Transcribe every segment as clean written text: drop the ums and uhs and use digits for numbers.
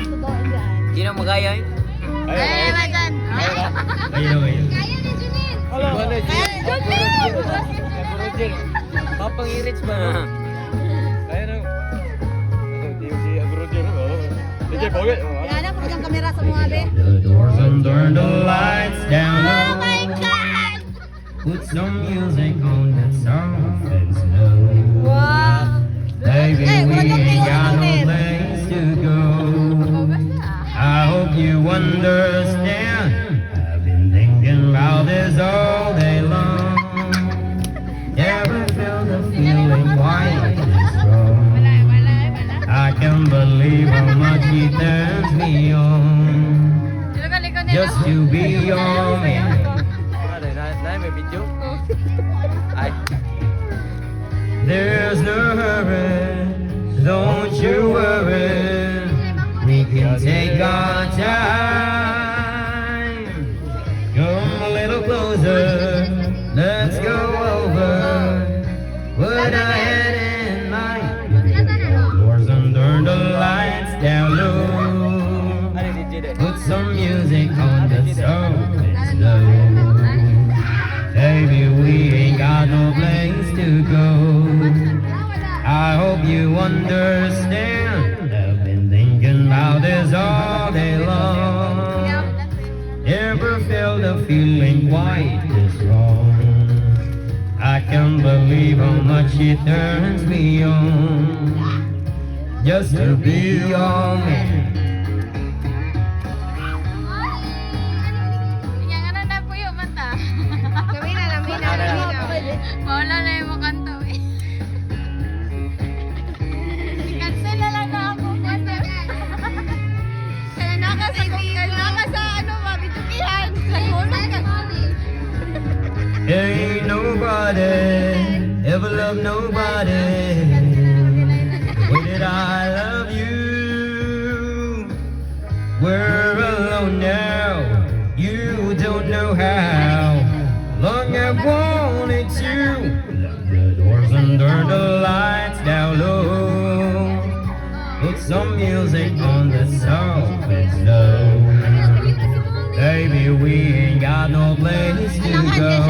Sino magaya yun? Ay, masan. Ayaw. Kaya ni Junil. Roger. Papang i-reach ba? Kaya na. Si Roger. Sige, pogi. Kaya po yung kamera sa mga be. The doors and turn the lights down Oh low. my God! Put some music on that soft and slow. Wow! Baby, Eh, we wala kang ain't got no tingin. place to go. I hope you understand. I've been thinking about this all day long. Ever felt the feeling white is wrong? I can't believe how much he turns me on. Just to be your man. May video? Ay. There's no hurry, don't you worry. We can take our time. Come a little closer, let's go over what I had in mind. Doors and turn the lights down low. Ano ni Jide? Put some music on the soft and slow. Baby, we ain't got no place to go. I hope you understand. I've been thinking about this all day long. Ever felt the feeling white is wrong? I can't believe how much it turns me on. Just to be your man. Wala na yung makanta eh. I-cancel na lang na ako. Kaya naka sa ano, mabitukihan. Hulog ka. Ain't nobody ever loved nobody the way that I love you. We're alone now, you don't know how long I've wanted to. Lock the doors and turn the lights down low. Put some music on the soft and slow. Baby, we ain't got no place to go.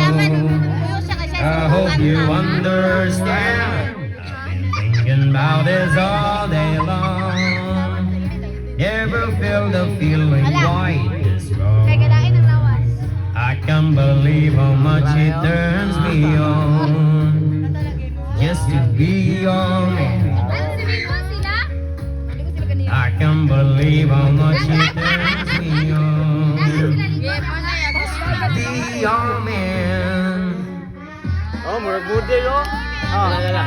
I hope you understand. I've been thinking about this all day long. Never felt the feeling white is wrong. I can't believe how much it turns me on. Just to be your man. I can't believe how much it turns me on. Be your man. Oh, murag budel oh. Ah, wala.